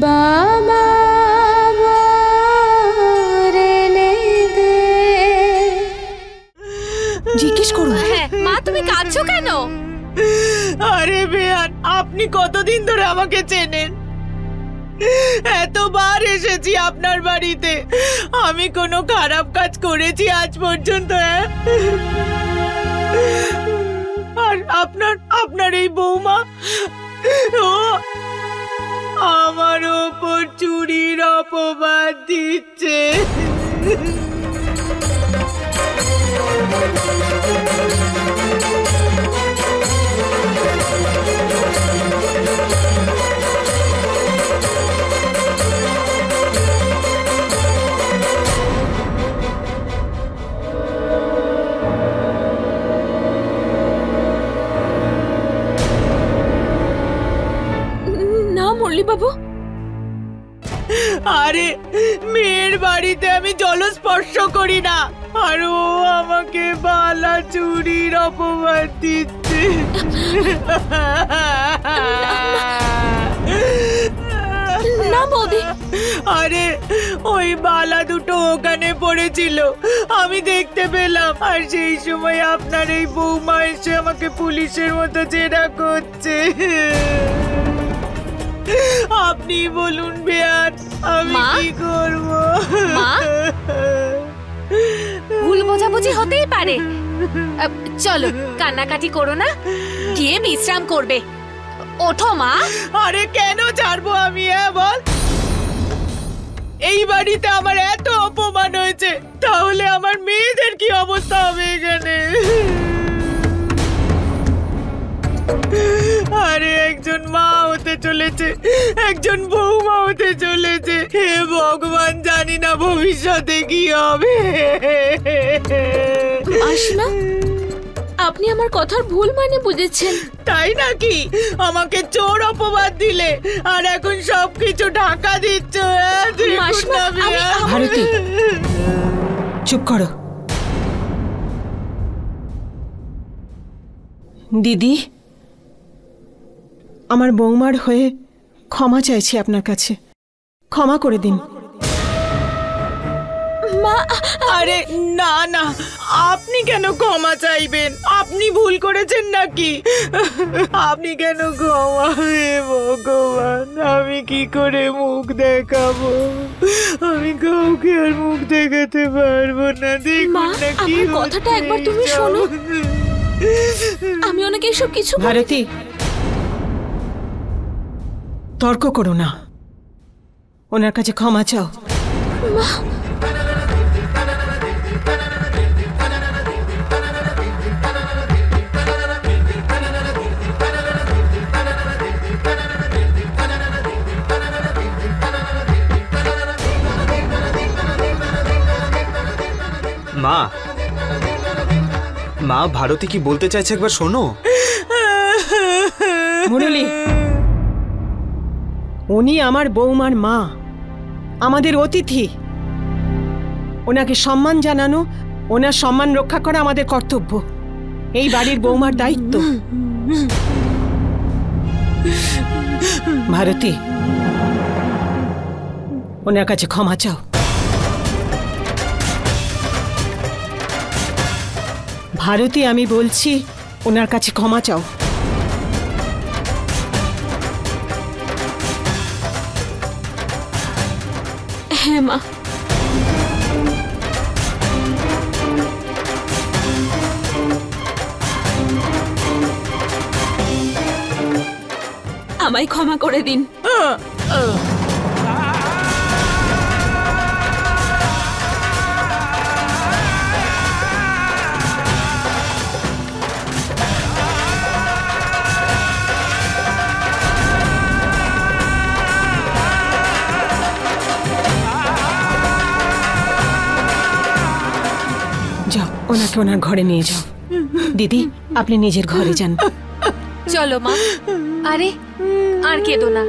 বাবা জিজ্ঞেস করো। হ্যাঁ মা, তুমি কাঁদছো কেন? আরে বেয়ান, আপনি কতদিন ধরে আমাকে চেনেন? এতবার এসেছি আপনার বাড়িতে, আমি কোনো খারাপ কাজ করেছি আজ পর্যন্ত? আর আপনার এই বৌমা ও আমার ওপর চুরির অপবাদ দিচ্ছে। না মুরলি বাবু, আরে মেয়ের বাড়িতে আমি জলস্পর্শ করি না, আর ও আমাকে বালা চুরির অপবাদ দিচ্ছে। না বৌদি। আরে ওই বালা দুটো ওখানে পড়েছিল, আমি দেখতে পেলাম, আর সেই সময় আপনার এই বৌমা এসে আমাকে পুলিশের মতো জেরা করছে। আপনি বলুন বেয়ান, আমি কি করব? মা, ভুল বোঝাবুঝি হতেই পারে, চলো কান্নাকাটি করো না, গিয়ে বিশ্রাম করবে। ওঠো মা। আরে কেন ছাড়বো আমি, বল? এই বাড়িতে আমার এত অপমান হয়েছে, তাহলে আমার মেয়েদের কি অবস্থা হবে এখানে? আরে একজন মা হতে চলেছে, একজন বৌমা হতে চলেছে, হে ভগবান, জানি না ভবিষ্যতে কি হবে। আসমা, আপনি আমার কথার ভুল মানে বুঝেছেন। তাই নাকি? আমাকে চোর অপবাদ দিলে, আর এখন সবকিছু ঢাকা দিচ্ছ। ভারতী, চুপ করো। দিদি, আমার বৌমার হয়ে ক্ষমা চাইছি আপনার কাছে, ক্ষমা করে দিন। মা, আরে না না, আপনি কেন ক্ষমা চাইবেন? আপনি ভুল করেছেন নাকি? আপনি কেন ক্ষমা? হে ভগবান, আমি কি করে মুখ দেখাবো? আমি কাউকে আর মুখ দেখাতে পারবো না। দেখুন না কি কথাটা একবার তুমি শোনো। আমি ওনাকে এসব কিছু। ভারতী, তর্ক করো না, ওনার কাছে ক্ষমা চাও। মা, মা, মা, ভারতী কি বলতে চাইছে একবার শোনো। মুরলী, উনি আমার বৌমার মা, আমাদের অতিথি। ওনাকে সম্মান জানানো, ওনার সম্মান রক্ষা করা আমাদের কর্তব্য, এই বাড়ির বৌমার দায়িত্ব। ভারতী, ওনার কাছে ক্ষমা চাও। ভারতী, আমি বলছি ওনার কাছে ক্ষমা চাও। হ্যাঁ মা। আমায় ক্ষমা করে দিন। যাও, ওনাকে ওনার ঘরে নিয়ে যাও। দিদি, আপনি নিজের ঘরে যান। চলো মা। আরে আর কেঁদো না।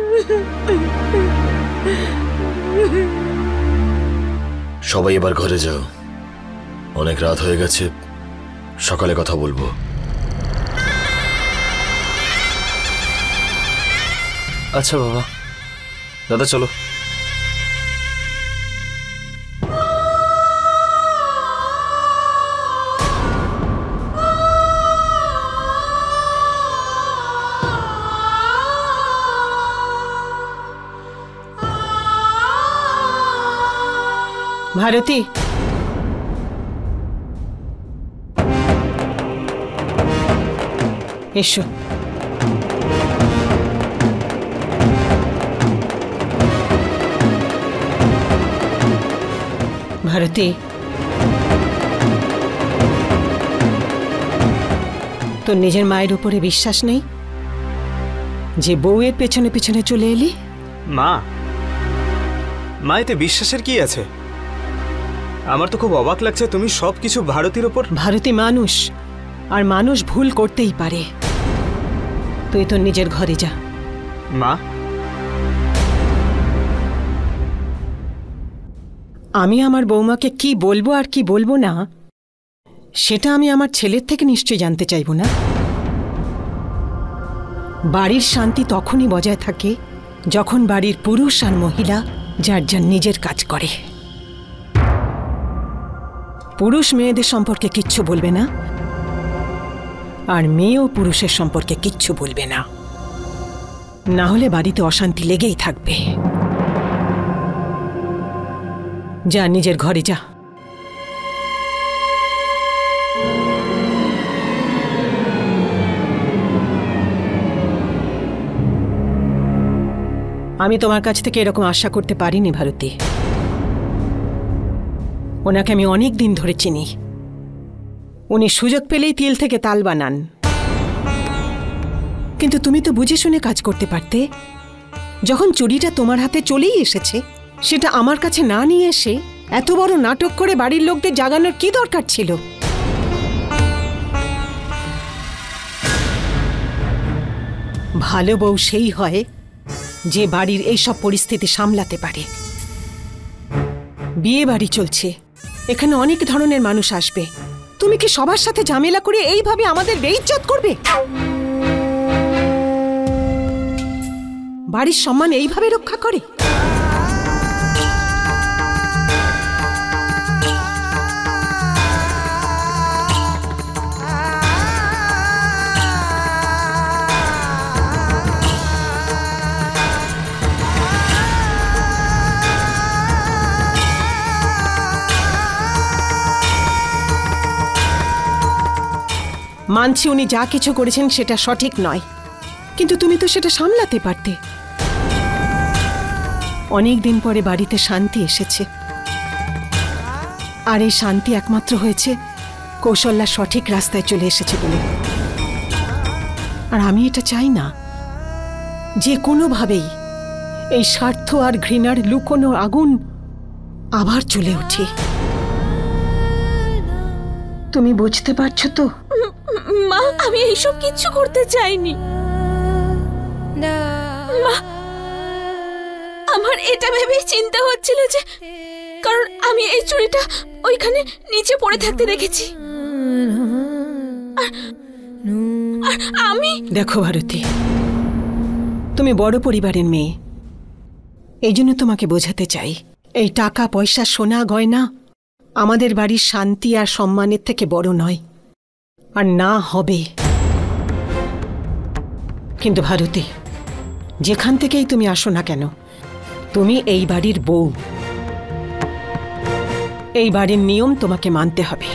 সবাই এবার ঘরে যাও, অনেক রাত হয়ে গেছে, সকালে কথা বলবো। আচ্ছা বাবা। দাদা চলো। ভারতী, এসো। ভারতী, তোর নিজের মায়ের উপরে বিশ্বাস নেই যে বউয়ের পেছনে পেছনে চলে এলি? মা, মা এতে বিশ্বাসের কি আছে? আমার তো খুব অবাক লাগছে তুমি সবকিছু ভারতীর ওপর। ভারতী মানুষ, আর মানুষ ভুল করতেই পারে। তুই তোর নিজের ঘরে যা। মা, আমি আমার বৌমাকে কি বলবো আর কি বলবো না সেটা আমি আমার ছেলের থেকে নিশ্চয়ই জানতে চাইব না। বাড়ির শান্তি তখনই বজায় থাকে যখন বাড়ির পুরুষ আর মহিলা যার যার নিজের কাজ করে। পুরুষ মেয়েদের সম্পর্কে কিচ্ছু বলবে না, আর মেয়েও পুরুষের সম্পর্কে কিচ্ছু বলবে না, না হলে বাড়িতে অশান্তি লেগেই থাকবে। যা, নিজের ঘরে যা। আমি তোমার কাছ থেকে এরকম আশা করতে পারিনি ভারতী। ওনাকে আমি অনেক দিন ধরে চিনি। উনি সুযোগ পেলেই তিল থেকে তাল বানান। কিন্তু তুমি তো বুঝে শুনে কাজ করতে পারতে। যখন চুরিটা তোমার হাতে চলেই এসেছে, সেটা আমার কাছে না নিয়ে এসে এত বড় নাটক করে বাড়ির লোকদের জাগানোর কি দরকার ছিল? ভালো বউ সেই হয় যে বাড়ির এইসব পরিস্থিতি সামলাতে পারে। বিয়ে বাড়ি চলছে, এখানে অনেক ধরনের মানুষ আসবে। তুমি কি সবার সাথে ঝামেলা করে এইভাবে আমাদের বেইজ্জত করবে? বাড়ির সম্মান এইভাবে রক্ষা করে? মানছি উনি যা কিছু করেছেন সেটা সঠিক নয়, কিন্তু তুমি তো সেটা সামলাতে পারতে। অনেক দিন পরে বাড়িতে শান্তি এসেছে, আর এই শান্তি একমাত্র হয়েছে কৌশল্যা সঠিক রাস্তায় চলে এসেছে বলে। আর আমি এটা চাই না যে কোনোভাবেই এই স্বার্থ আর ঘৃণার লুকোনো আগুন আবার জ্বলে ওঠে। তুমি বুঝতে পারছো তো? মা, আমি এইসব কিচ্ছু করতে চাইনি। মা, আমার এটা ভেবেই চিন্তা হচ্ছিল যে কারণ আমি এই চুড়িটা ওইখানে নিচে পড়ে থাকতে দেখেছি। আর আমি দেখো ভারতী, তুমি বড় পরিবারের মেয়ে, এই জন্য তোমাকে বোঝাতে চাই এই টাকা পয়সা সোনা গয়না আমাদের বাড়ির শান্তি আর সম্মানের থেকে বড় নয়, আর না হবে। কিন্তু ভারতী, যেখান থেকেই তুমি আসো না কেন, তুমি এই বাড়ির বউ। এই বাড়ির নিয়ম তোমাকে মানতে হবে,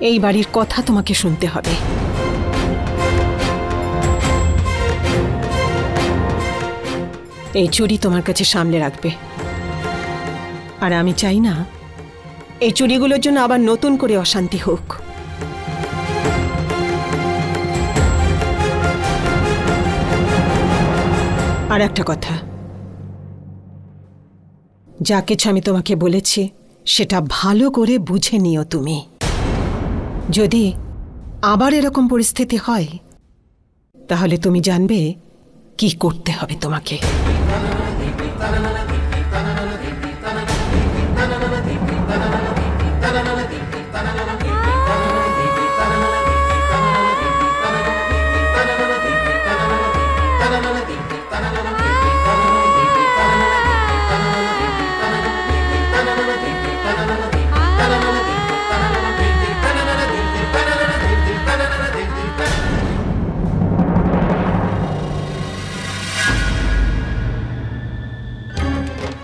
এই বাড়ির কথা তোমাকে শুনতে হবে। এই চুড়ি তোমার কাছে সামলে রাখবে, আর আমি চাই না এই চুড়িগুলোর জন্য আবার নতুন করে অশান্তি হোক। আর একটা কথা, যা কিছু আমি তোমাকে বলেছি সেটা ভালো করে বুঝে নিও তুমি। যদি আবার এরকম পরিস্থিতি হয় তাহলে তুমি জানবে কি করতে হবে তোমাকে।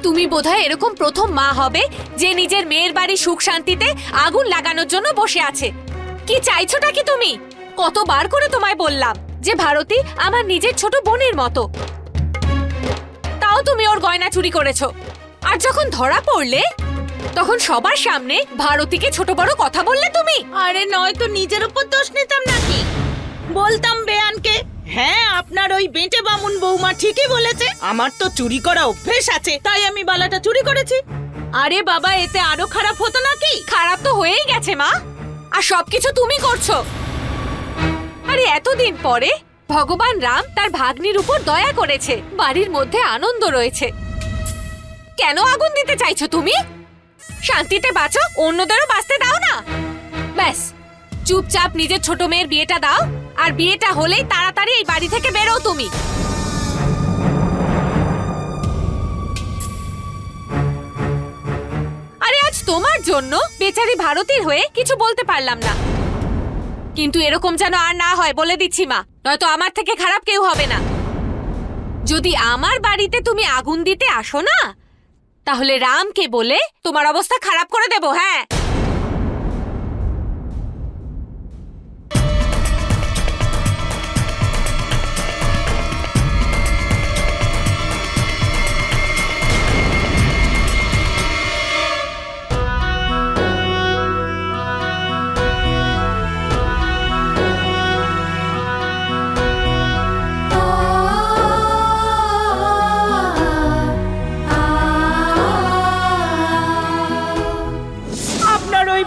তুমি বোধহয় এরকম প্রথম মা হবে যে নিজের মেয়ের বাড়ি সুখ শান্তিতে আগুন লাগানোর জন্য বসে আছে। কি চাইছোটা কি তুমি? কতবার করে তোমায় বললাম যে ভারতী আমার নিজের ছোট বোনের মতো, তাও তুমি ওর গয়না চুরি করেছো। আর যখন ধরা পড়লে তখন সবার সামনে ভারতীকে ছোট বড় কথা বললে তুমি। আরে নয় তো নিজের উপর দোষ নিতাম নাকি? বলতাম বেয়ানকে, হ্যাঁ আপনার ওই বেঁটে বামুন বৌমা ঠিকই বলেছে, আমার তো চুরি করা অভ্যেস আছে, তাই আমি বালাটা চুরি করেছি। আরে বাবা, এতে আরো খারাপ হতো নাকি? খারাপ তো হয়েই গেছে মা, আর সবকিছু তুমি করছো। আরে এতদিন পরে ভগবান রাম তার ভাগ্নির উপর দয়া করেছে, বাড়ির মধ্যে আনন্দ রয়েছে, কেন আগুন দিতে চাইছো তুমি? শান্তিতে বাঁচো, অন্যদেরও বাঁচতে দাও না। ব্যাস চুপচাপ নিজের ছোট মেয়ের বিয়েটা দাও, আর বিয়েটা হলেই তাড়াতাড়ি এই বাড়ি থেকে বেরো তুমি। আরে আজ তোমার জন্য বেচারি ভারতীর হয়ে কিছু বলতে পারলাম না, কিন্তু এরকম যেন আর না হয় বলে দিচ্ছি মা, নয়তো আমার থেকে খারাপ কেউ হবে না। যদি আমার বাড়িতে তুমি আগুন দিতে আসো না, তাহলে রামকে বলে তোমার অবস্থা খারাপ করে দেব। হ্যাঁ,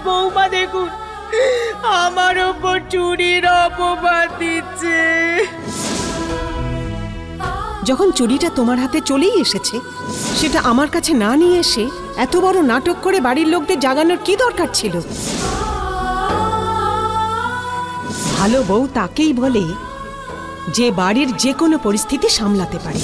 বৌমা দেখুন আমার ওপর চুরির অপবাদ দিচ্ছে। যখন চুরিটা তোমার হাতে চলেই এসেছে, সেটা আমার কাছে না নিয়ে এসে এত বড় নাটক করে বাড়ির লোকদের জাগানোর কি দরকার ছিল? ভালো বউ তাকেই বলে যে বাড়ির যে কোনো পরিস্থিতি সামলাতে পারে।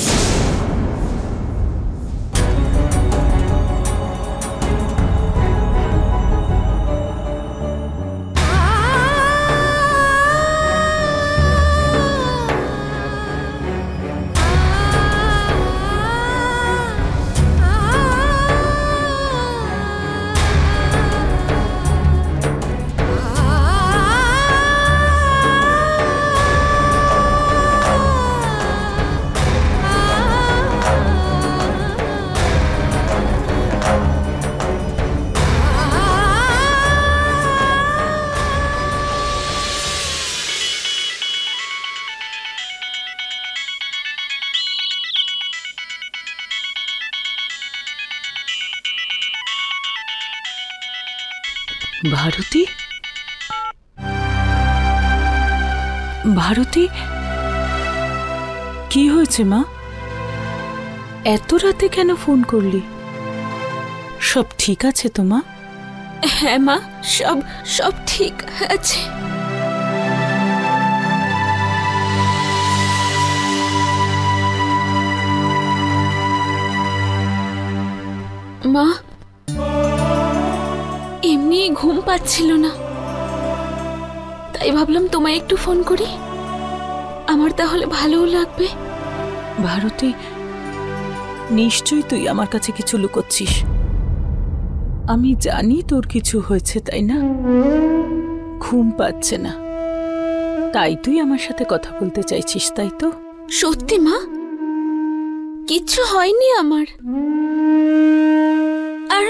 ভারতী, ভারতী, কি হয়েছে মা? এত রাতে কেন ফোন করলি? সব ঠিক আছে তো মা? হ্যাঁ মা, সব ঠিক আছে। মা, এমনি ঘুম পাচ্ছিল না, তাই ভাবলাম তোমায় একটু ফোন করি, আমার তাহলে ভালোও লাগবে। ভারতী, নিশ্চয়ই তুই আমার কাছে কিছু লুকোচ্ছিস। আমি জানি তোর কিছু হয়েছে, তাই না? ঘুম পাচ্ছে না, তাই তুই আমার সাথে কথা বলতে চাইছিস, তাই তো? সত্যি মা, কিচ্ছু হয়নি আমার। আর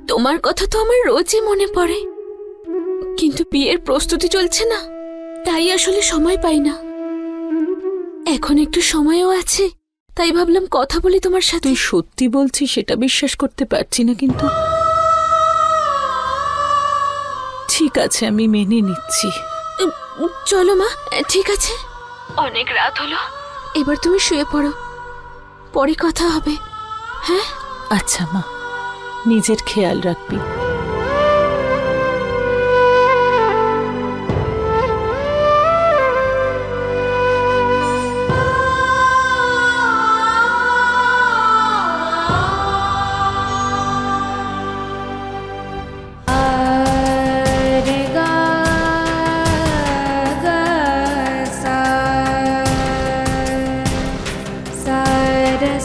তোমার কথা তো আমার রোজই মনে পড়ে, কিন্তু বিয়ের প্রস্তুতি চলছে না, তাই আসলে সময় পাই না। এখন একটু সময়ও আছে, তাই ভাবলাম কথা বলি তোমার সাথে। তুই সত্যি বলছিস সেটা বিশ্বাস করতে পারছি না, কিন্তু ঠিক আছে, আমি মেনে নিচ্ছি। চলো মা, ঠিক আছে, অনেক রাত হলো, এবার তুমি শুয়ে পড়ো, পরে কথা হবে। হ্যাঁ আচ্ছা মা, নিজের খেয়াল রাখবি।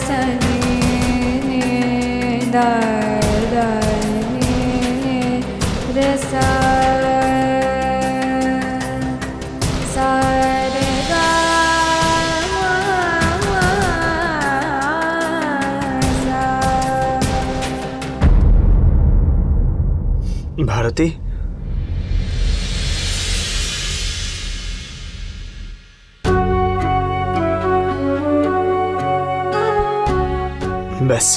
सा भारती, ব্যাস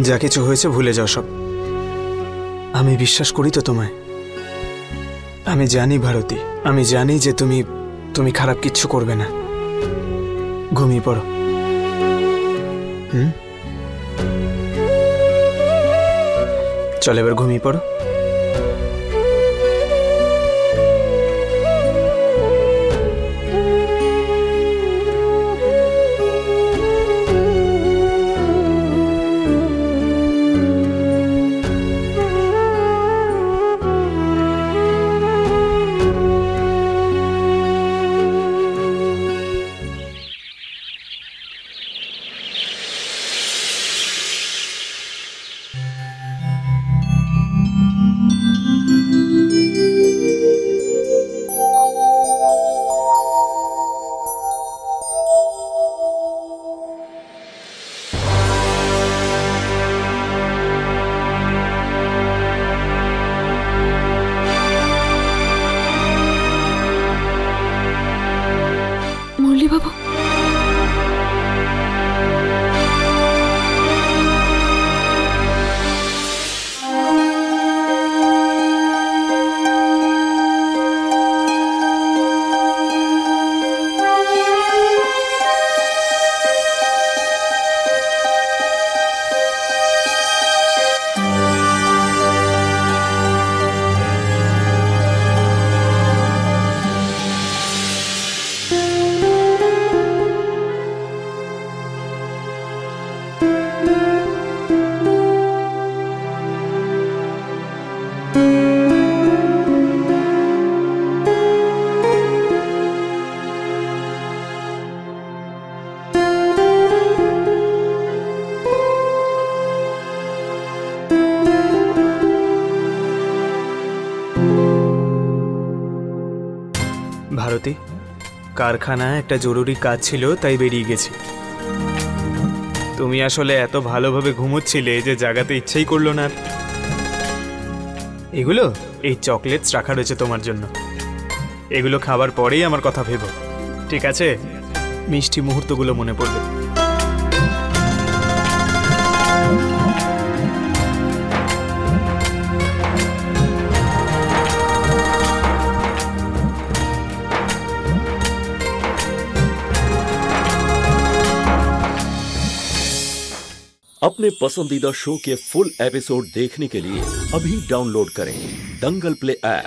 যা কিছু হয়েছে ভুলে যাও সব। আমি বিশ্বাস করি তো তোমায়। আমি জানি ভারতী, আমি জানি যে তুমি খারাপ কিচ্ছু করবে না। ঘুমিয়ে পড়ো। চল এবার ঘুমিয়ে পড়ো। বাবু, ভারতী, কারখানায় একটা জরুরি কাজ ছিল তাই বেরিয়ে গেছি। তুমি আসলে এত ভালোভাবে ঘুমোচ্ছিলে যে জাগাতে ইচ্ছেই করলো না। এগুলো এই চকলেটস রাখা রয়েছে তোমার জন্য। এগুলো খাবার পরেই আমার কথা ভেবো, ঠিক আছে? মিষ্টি মুহূর্তগুলো মনে পড়বে। अपने पसंदीदा शो के फुल एपिसोड देखने के लिए अभी डाउनलोड करें दंगल प्ले ऐप।